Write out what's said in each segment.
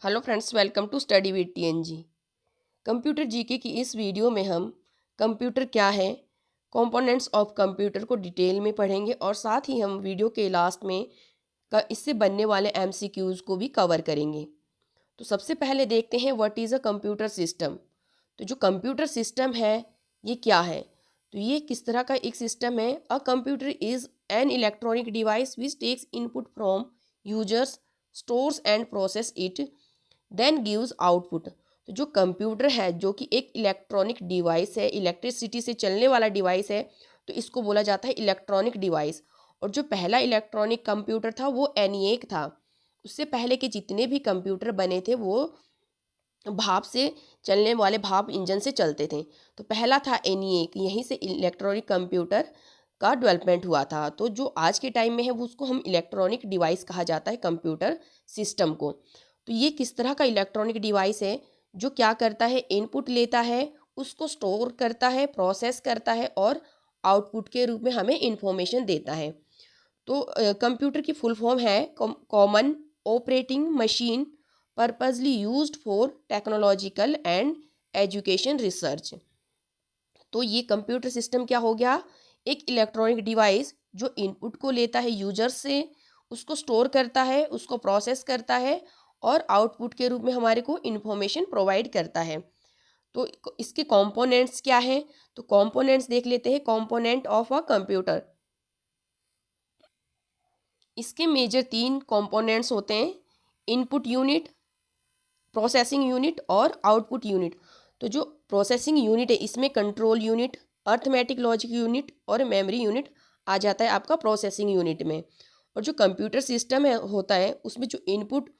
Hello friends, welcome to study with TNG. Computer GK की इस video में हम कंप्यूटर क्या है, कंपोनेंट्स ऑफ कंप्यूटर को डिटेल में पढ़ेंगे और साथ ही हम वीडियो के लास्ट में इससे बनने वाले एमसीक्यूज़ को भी कवर करेंगे। तो सबसे पहले देखते हैं what is a computer system. तो जो कंप्यूटर सिस्टम है ये क्या है, तो ये किस तरह का एक सिस्टम है। A computer is an electronic device which takes input from users, stores and process it, then gives output. तो जो कंप्यूटर है जो कि एक इलेक्ट्रॉनिक डिवाइस है, इलेक्ट्रिसिटी से चलने वाला डिवाइस है, तो इसको बोला जाता है इलेक्ट्रॉनिक डिवाइस। और जो पहला इलेक्ट्रॉनिक कंप्यूटर था वो ENIAC था। उससे पहले के जितने भी कंप्यूटर बने थे वो भाप से चलने वाले भाप इंजन से चलते थे। तो पहला था ENIAC, यहीं से इलेक्ट्रॉनिक कंप्यूटर का डेवलपमेंट हुआ था। तो जो आज के टाइम में है वो उसको हम इलेक्ट्रॉनिक डिवाइस कहा जाता है, कंप्यूटर सिस्टम को। तो ये किस तरह का इलेक्ट्रॉनिक डिवाइस है जो क्या करता है, इनपुट लेता है, उसको स्टोर करता है, प्रोसेस करता है और आउटपुट के रूप में हमें इंफॉर्मेशन देता है। तो कंप्यूटर की फुल फॉर्म है common operating machine purposely used for technological and education research. तो ये कंप्यूटर सिस्टम क्या हो गया, एक इलेक्ट्रॉनिक डिवाइस जो इनपुट को लेता है यूजर से, उसको स्टोर करता है, उसको प्रोसेस करता है और आउटपुट के रूप में हमारे को इन्फॉर्मेशन प्रोवाइड करता है। तो इसके कंपोनेंट्स क्या हैं, तो कंपोनेंट्स देख लेते हैं। कंपोनेंट ऑफ अ कंप्यूटर, इसके मेजर 3 कंपोनेंट्स होते हैं, इनपुट यूनिट, प्रोसेसिंग यूनिट और आउटपुट यूनिट। तो जो प्रोसेसिंग यूनिट है इसमें control unit, arithmetic logic unit और मेमोरी यूनिट आ जाता है आपका प्रोसेसिंग यूनिट में। और जो कंप्यूटर सिस्टम है होता है उसमें जो इनपुट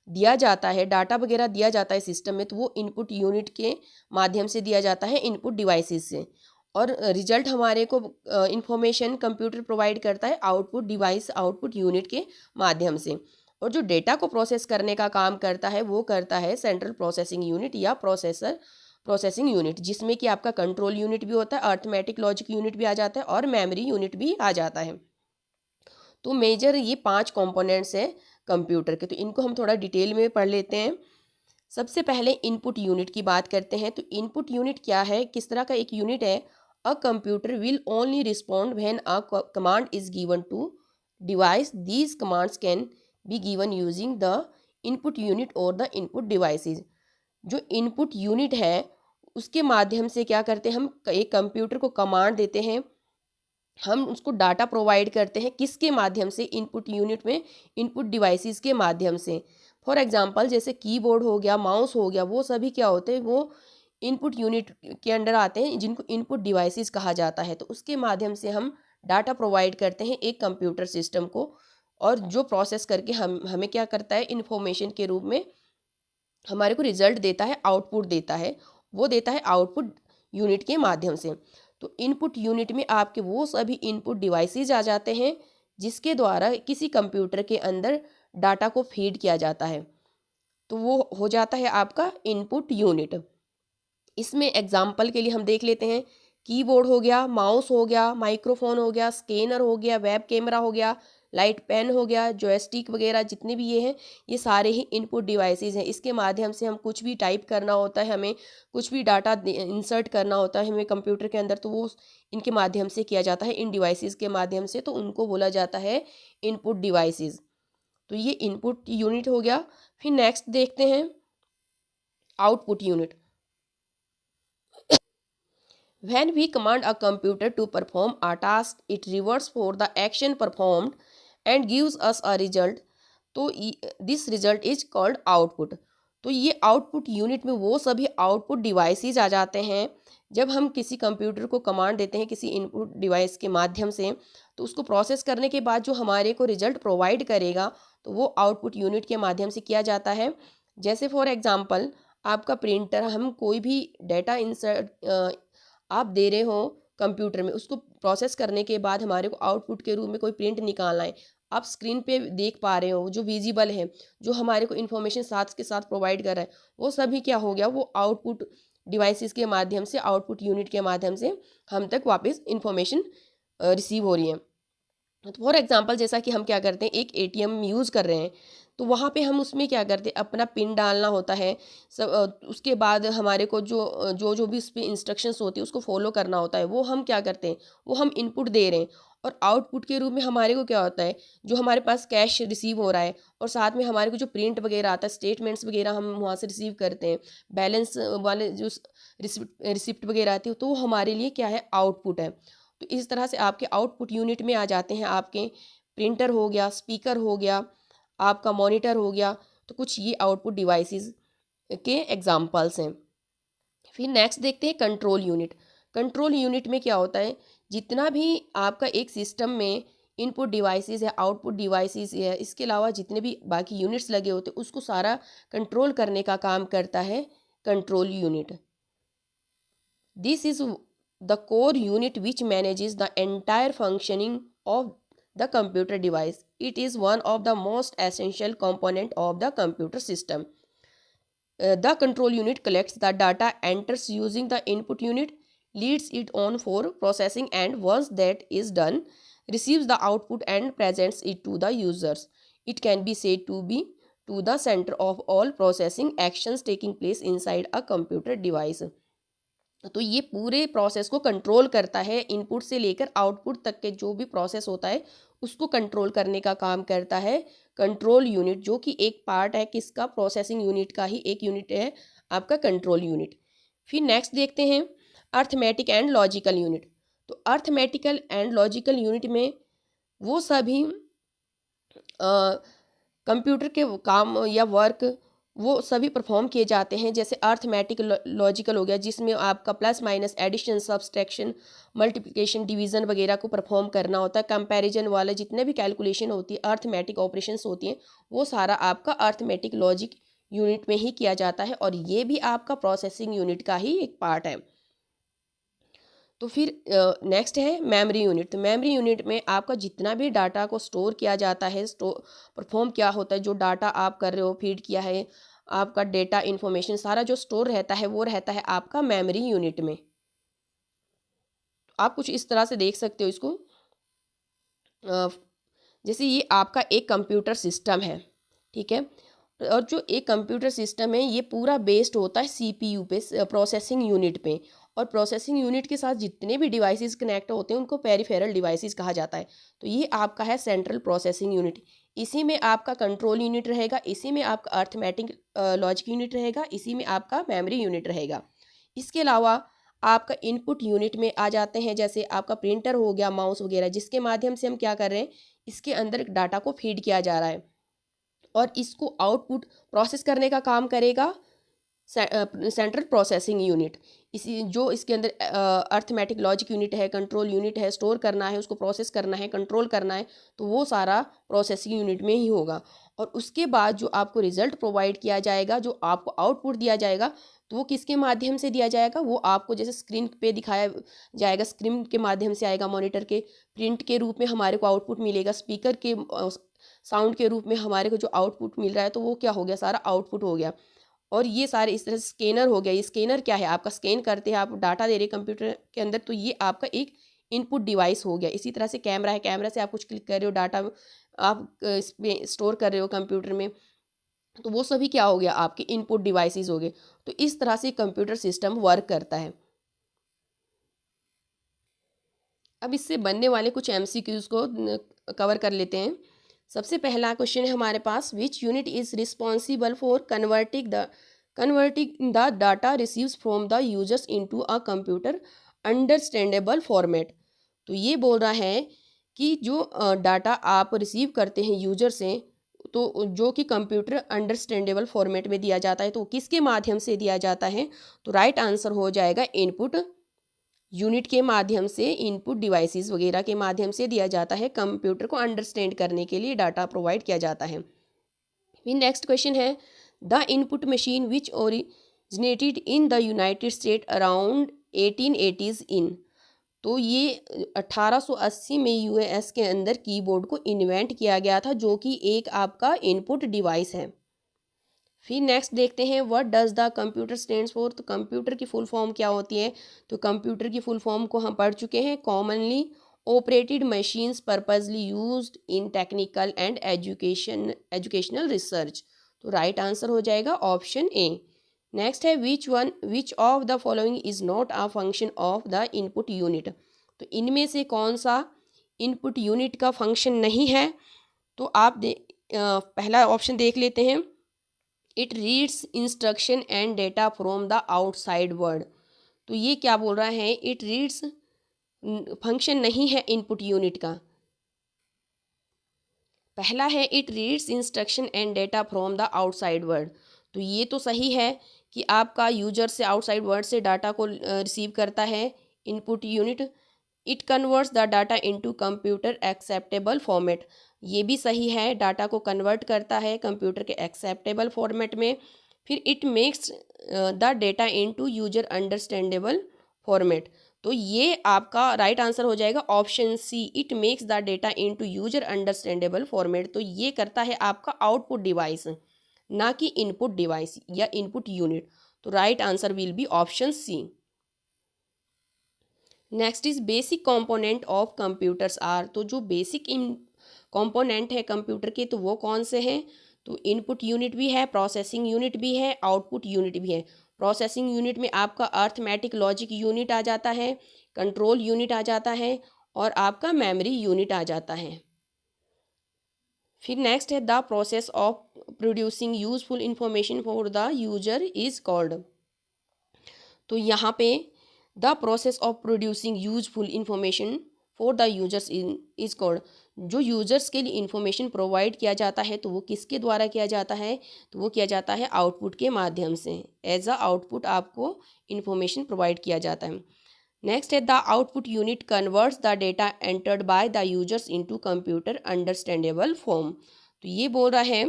दिया जाता है, डाटा वगैरह दिया जाता है सिस्टम में, तो वो इनपुट यूनिट के माध्यम से दिया जाता है, इनपुट डिवाइसेस से। और रिजल्ट हमारे को इंफॉर्मेशन कंप्यूटर प्रोवाइड करता है आउटपुट डिवाइस, आउटपुट यूनिट के माध्यम से। और जो डेटा को प्रोसेस करने का काम करता है वो करता है सेंट्रल प्रोसेसिंग यूनिट या प्रोसेसिंग यूनिट, जिसमें कि आपका कंट्रोल यूनिट भी होता है, अर्थमेटिक लॉजिक यूनिट भी आ जाता है और मेमोरी यूनिट भी आ जाता है। तो मेजर ये 5 कंपोनेंट्स हैं कंप्यूटर के, तो इनको हम थोड़ा डिटेल में पढ़ लेते हैं। सबसे पहले इनपुट यूनिट की बात करते हैं। तो इनपुट यूनिट क्या है, किस तरह का एक यूनिट है। A computer will only respond when a command is given to device, these commands can be given using the input unit और द इनपुट डिवाइसेस। जो इनपुट यूनिट है उसके माध्यम से क्या करते हैं, हम एक कंप्यूटर को कमांड देते हैं, हम उसको डाटा प्रोवाइड करते हैं, किसके माध्यम से, इनपुट यूनिट में इनपुट डिवाइसेस के माध्यम से। फॉर एग्जांपल जैसे कीबोर्ड हो गया, माउस हो गया, वो सभी क्या होते हैं, वो इनपुट यूनिट के अंडर आते हैं जिनको इनपुट डिवाइसेस कहा जाता है। तो उसके माध्यम से हम डाटा प्रोवाइड करते हैं एक कंप्यूटर सिस्टम को, और जो प्रोसेस करके हमें क्या करता है, इन्फॉर्मेशन के रूप में हमारे को रिजल्ट देता है, आउटपुट देता है, वो देता है आउटपुट यूनिट के माध्यम से। तो इनपुट यूनिट में आपके वो सभी इनपुट डिवाइसेस आ जाते हैं जिसके द्वारा किसी कंप्यूटर के अंदर डाटा को फीड किया जाता है, तो वो हो जाता है आपका इनपुट यूनिट। इसमें एग्जाम्पल के लिए हम देख लेते हैं, कीबोर्ड हो गया, माउस हो गया, माइक्रोफोन हो गया, स्कैनर हो गया, वेब कैमरा हो गया, लाइट पेन हो गया, जॉयस्टिक वगैरह जितने भी ये हैं, ये सारे ही इनपुट डिवाइसेस हैं। इसके माध्यम से हम कुछ भी टाइप करना होता है, हमें कुछ भी डाटा इंसर्ट करना होता है हमें कंप्यूटर के अंदर, तो वो इनके माध्यम से किया जाता है, इन डिवाइसेस के माध्यम से। तो उनको बोला जाता है इनपुट डिवाइसेस। तो ये इनपुट यूनिट हो गया। फिर नेक्स्ट देखते हैं output unit. When we command a computer to perform a task, it reverts for the action performed and gives us a result. तो this result is called output. तो ये आउटपुट यूनिट में वो सभी आउटपुट डिवाइसेस आ जाते हैं। जब हम किसी कंप्यूटर को कमांड देते हैं किसी इनपुट डिवाइस के माध्यम से, तो उसको प्रोसेस करने के बाद जो हमारे को रिजल्ट प्रोवाइड करेगा, तो वो आउटपुट यूनिट के माध्यम से किया जाता है। जैसे फॉर एग्जांपल आपका प्रिंटर, हम कोई भी डेटा इंसर्ट आप दे रहे हो कंप्यूटर में, उसको प्रोसेस करने के बाद हमारे को आउटपुट के रूप में कोई प्रिंट निकालना है, आप स्क्रीन पे देख पा रहे हो जो विजिबल है, जो हमारे को इन्फॉर्मेशन साथ के साथ प्रोवाइड कर रहा है, वो सभी क्या हो गया, वो आउटपुट डिवाइसेस के माध्यम से, आउटपुट यूनिट के माध्यम से हम तक वापस इन्फॉर्मेशन रिसीव हो रही है। तो फॉर एग्जांपल जैसा कि हम क्या करते हैं, एक एटीएम यूज़ कर रहे हैं, तो वहाँ पे हम उसमें क्या करते हैं, अपना पिन डालना होता है सब। उसके बाद हमारे को जो भी उस पर इंस्ट्रक्शंस होती है उसको फॉलो करना होता है। वो हम क्या करते हैं, वो हम इनपुट दे रहे हैं, और आउटपुट के रूप में हमारे को क्या होता है, जो हमारे पास कैश रिसीव हो रहा है और साथ में हमारे को जो प्रिंट वगैरह आता है, स्टेटमेंट्स वगैरह हम वहाँ से रिसीव करते हैं, बैलेंस वाले जो रिसिप्ट वगैरह आती है, तो वो हमारे लिए क्या है, आउटपुट है। तो इस तरह से आपके आउटपुट यूनिट में आ जाते हैं आपके प्रिंटर हो गया, स्पीकर हो गया, आपका मॉनिटर हो गया। तो कुछ ये आउटपुट डिवाइसेस के एग्जांपल्स हैं। फिर नेक्स्ट देखते हैं कंट्रोल यूनिट। कंट्रोल यूनिट में क्या होता है, जितना भी आपका एक सिस्टम में इनपुट डिवाइसेस है, आउटपुट डिवाइसेस है, इसके अलावा जितने भी बाकी यूनिट्स लगे होते हैं उसको सारा कंट्रोल करने का काम करता है control unit. This is the core unit which manages the entire functioning of the computer device. It is one of the most essential component of the computer system. The control unit collects the data enters using the input unit, leads it on for processing, and once that is done, receives the output and presents it to the users. It can be said to be to the center of all processing actions taking place inside a computer device. तो ये पूरे process को control करता है, input से लेकर output तक के जो भी प्रोसेस होता है उसको कंट्रोल करने का काम करता है कंट्रोल यूनिट, जो कि एक पार्ट है किसका, प्रोसेसिंग यूनिट का ही एक यूनिट है आपका कंट्रोल यूनिट। फिर नेक्स्ट देखते हैं अर्थमेटिक एंड लॉजिकल यूनिट। तो अर्थमेटिकल एंड लॉजिकल यूनिट में वो सभी कंप्यूटर के काम या वर्क वो सभी परफॉर्म किए जाते हैं, जैसे अर्थमेटिक लॉजिकल हो गया जिसमें आपका plus minus addition subtraction multiplication division वगैरह को परफॉर्म करना होता है। कंपैरिजन वाले जितने भी कैलकुलेशन होती है, अर्थमेटिक ऑपरेशंस होती हैं, वो सारा आपका अर्थमेटिक लॉजिक यूनिट में ही किया जाता है, और ये भी आपका प्रोसेसिंग यूनिट का ही एक पार्ट है। तो फिर नेक्स्ट है मेमोरी यूनिट। तो मेमोरी यूनिट में आपका जितना भी डाटा को स्टोर किया जाता है, परफॉर्म क्या होता है, जो डाटा आप कर रहे हो, फीड किया है, आपका डेटा इन्फॉर्मेशन सारा जो स्टोर रहता है वो रहता है आपका मेमोरी यूनिट में। आप कुछ इस तरह से देख सकते हो इसको, जैसे ये आपका एक कंप्यूटर सिस्टम है, ठीक है, और जो एक कंप्यूटर सिस्टम है ये पूरा बेस्ड होता है सीपीयू पे, प्रोसेसिंग यूनिट पे, और प्रोसेसिंग यूनिट के साथ जितने भी डिवाइसेस कनेक्ट होते हैं उनको पेरिफेरल डिवाइसेस कहा जाता है। तो ये आपका है सेंट्रल प्रोसेसिंग यूनिट, इसी में आपका कंट्रोल यूनिट रहेगा, इसी में आपका अर्थमेटिक लॉजिक यूनिट रहेगा, इसी में आपका मेमोरी यूनिट रहेगा। इसके अलावा आपका इनपुट यूनिट में आ जाते हैं, जैसे आपका प्रिंटर हो गया, माउस वगैरह, जिसके माध्यम से हम क्या कर रहे हैं, इसके अंदर डाटा को फीड किया जा रहा है और इसको आउटपुट प्रोसेस करने का काम करेगा सेंट्रल प्रोसेसिंग यूनिट। इसी जो इसके अंदर अर्थमेटिक लॉजिक यूनिट है, कंट्रोल यूनिट है, स्टोर करना है, उसको प्रोसेस करना है, कंट्रोल करना है, तो वो सारा प्रोसेसिंग यूनिट में ही होगा। और उसके बाद जो आपको रिजल्ट प्रोवाइड किया जाएगा, जो आपको आउटपुट दिया जाएगा, तो वो किसके माध्यम से दिया जाएगा, वो आपको जैसे स्क्रीन पे दिखाया जाएगा, स्क्रीन के माध्यम से आएगा, मॉनिटर के प्रिंट के रूप में हमारे को आउटपुट मिलेगा, स्पीकर के साउंड के रूप में हमारे को जो आउटपुट मिल रहा है, तो वो क्या हो गया, सारा आउटपुट हो गया। और ये सारे इस तरह से स्कैनर हो गया। ये स्कैनर क्या है, आपका स्कैन करते हैं, आप डाटा दे रहे कंप्यूटर के अंदर, तो ये आपका एक इनपुट डिवाइस हो गया। इसी तरह से कैमरा है, कैमरा से आप कुछ क्लिक कर रहे हो, डाटा आप इसमें स्टोर कर रहे हो कंप्यूटर में, तो वो सभी क्या हो गया, आपके इनपुट डिवाइसेस हो गए। तो इस तरह से कंप्यूटर सिस्टम वर्क करता है। अब इससे बनने वाले कुछ एमसीक्यूज को कवर कर लेते हैं। सबसे पहला क्वेश्चन है हमारे पास, which unit is responsible for converting the data receives from the users into a computer understandable format. तो ये बोल रहा है कि जो डाटा आप रिसीव करते हैं यूजर से, तो जो कि कंप्यूटर अंडरस्टैंडेबल फॉर्मेट में दिया जाता है, तो किसके माध्यम से दिया जाता है, तो राइट आंसर हो जाएगा इनपुट यूनिट के माध्यम से, इनपुट डिवाइसेस वगैरह के माध्यम से दिया जाता है। कंप्यूटर को अंडरस्टैंड करने के लिए डाटा प्रोवाइड किया जाता है। फिर नेक्स्ट क्वेश्चन है, the input machine which originated in the United state around 1880s इन। तो ये 1880 में यूएस के अंदर कीबोर्ड को इन्वेंट किया गया था, जो कि एक आपका इनपुट डिवाइस है। फिर नेक्स्ट देखते हैं, what does the computer stands for. तो कंप्यूटर की फुल फॉर्म क्या होती है, तो कंप्यूटर की फुल फॉर्म को हम पढ़ चुके हैं, commonly operated machines purposely used in technical and educational research. तो राइट आंसर हो जाएगा ऑप्शन ए। नेक्स्ट है which of the following is not a function of the input unit. तो इनमें से कौन सा इनपुट यूनिट का फंक्शन नहीं है। तो आप पहला ऑप्शन देख लेते हैं, it reads instruction and data from the outside world. तो ये क्या बोल रहा है, इट रीड्स फंक्शन नहीं है इनपुट यूनिट का। पहला है it reads instruction and data from the outside world. तो ये तो सही है कि आपका यूजर से आउटसाइड वर्ल्ड से डाटा को रिसीव करता है input unit. It converts the data into computer acceptable format. ये भी सही है, डाटा को कन्वर्ट करता है कंप्यूटर के एक्सेप्टेबल फॉर्मेट में। फिर it makes the data into user understandable format. तो ये आपका राइट आंसर हो जाएगा option C, it makes the data into user understandable format. तो ये करता है आपका आउटपुट डिवाइस, ना कि इनपुट डिवाइस या इनपुट यूनिट। तो right answer will be option C. Next is basic component of computers are. तो जो बेसिक कंपोनेंट है कंप्यूटर के, तो वो कौन से हैं। तो इनपुट यूनिट भी है, प्रोसेसिंग यूनिट भी है, आउटपुट यूनिट भी है। प्रोसेसिंग यूनिट में आपका अर्थमेटिक लॉजिक यूनिट आ जाता है, कंट्रोल यूनिट आ जाता है और आपका मेमोरी यूनिट आ जाता है। फिर नेक्स्ट है the process of producing useful information for the user is called. तो यहाँ पे the process of producing useful information for the users is called. जो यूजर्स के लिए इंफॉर्मेशन प्रोवाइड किया जाता है तो वो किसके द्वारा किया जाता है, तो वो किया जाता है आउटपुट के माध्यम से। एज अ आउटपुट आपको इंफॉर्मेशन प्रोवाइड किया जाता है। नेक्स्ट है the output unit converts the data entered by the users into computer understandable form. तो ये बोल रहा है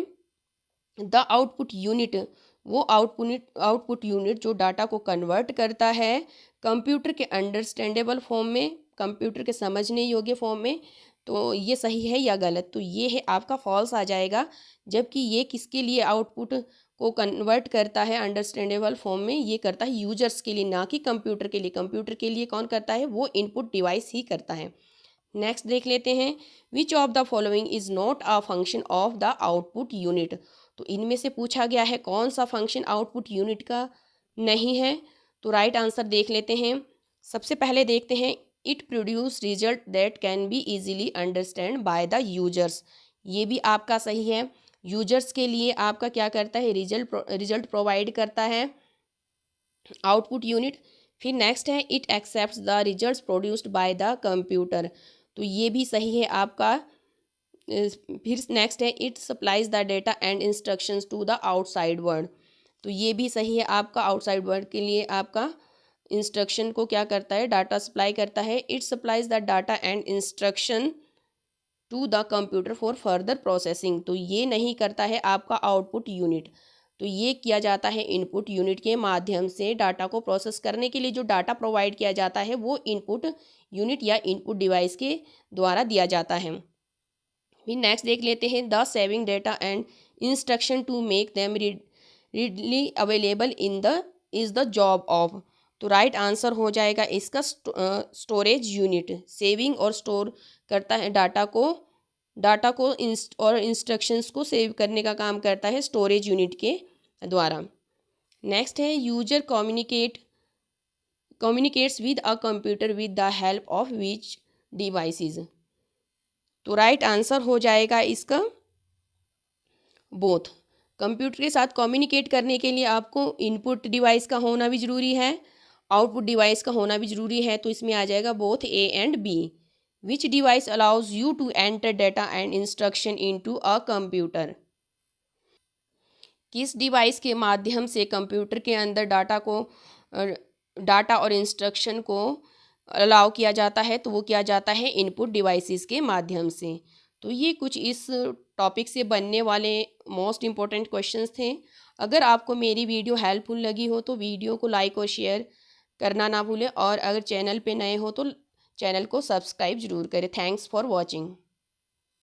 द आउटपुट यूनिट, वो आउटपुट यूनिट जो डाटा को कन्वर्ट करता है कंप्यूटर के अंडरस्टैंडेबल फॉर्म में, कंप्यूटर के समझने योग्य फॉर्म में। तो ये सही है या गलत, तो ये है आपका फॉल्स आ जाएगा। जबकि ये किसके लिए आउटपुट को कन्वर्ट करता है अंडरस्टैंडेबल फॉर्म में, ये करता है यूजर्स के लिए, ना कि कंप्यूटर के लिए। कंप्यूटर के लिए कौन करता है, वो इनपुट डिवाइस ही करता है। नेक्स्ट देख लेते हैं, which of the following is not a function of the output unit. तो इनमें से पूछा गया है कौन सा फंक्शन आउटपुट यूनिट का नहीं है। तो राइट आंसर देख लेते हैं। सबसे पहले देखते हैं, it produce result that can be easily understand by the users. ये भी आपका सही है, यूजर्स के लिए आपका क्या करता है, रिजल्ट प्रोवाइड करता है आउटपुट यूनिट। फिर नेक्स्ट है, it accepts the results produced by the computer. तो ये भी सही है आपका। फिर नेक्स्ट है, it supplies the data and instructions to the outside world. तो ये भी सही है आपका, आउटसाइड वर्ल्ड के लिए आपका इंस्ट्रक्शन को क्या करता है, डाटा सप्लाई करता है। It supplies the data and instruction to the computer for further processing. तो ये नहीं करता है आपका आउटपुट यूनिट, तो ये किया जाता है इनपुट यूनिट के माध्यम से। डाटा को प्रोसेस करने के लिए जो डाटा प्रोवाइड किया जाता है वो इनपुट यूनिट या इनपुट डिवाइस के द्वारा दिया जाता है। फिर नेक्स्ट देख लेते हैं, the saving data and instruction to make them readily available in the is the job of. तो राइट आंसर हो जाएगा इसका स्टोरेज यूनिट। सेविंग और स्टोर करता है डाटा को और इंस्ट्रक्शंस को सेव करने का काम करता है स्टोरेज यूनिट के द्वारा। नेक्स्ट है, user communicates with a computer with the help of which devices. तो राइट आंसर हो जाएगा इसका बोथ। कंप्यूटर के साथ कम्युनिकेट करने के लिए आपको इनपुट डिवाइस का होना भी ज़रूरी है, आउटपुट डिवाइस का होना भी ज़रूरी है। तो इसमें आ जाएगा both A and B. Which device allows you to enter data and instruction into a computer. किस डिवाइस के माध्यम से कंप्यूटर के अंदर डाटा और इंस्ट्रक्शन को अलाउ किया जाता है, तो वो किया जाता है इनपुट डिवाइसेस के माध्यम से। तो ये कुछ इस टॉपिक से बनने वाले मोस्ट इम्पोर्टेंट क्वेश्चंस थे। अगर आपको मेरी वीडियो हेल्पफुल लगी हो तो वीडियो को लाइक और शेयर करना ना भूलें, और अगर चैनल पे नए हो तो चैनल को सब्सक्राइब ज़रूर करें। Thanks for watching.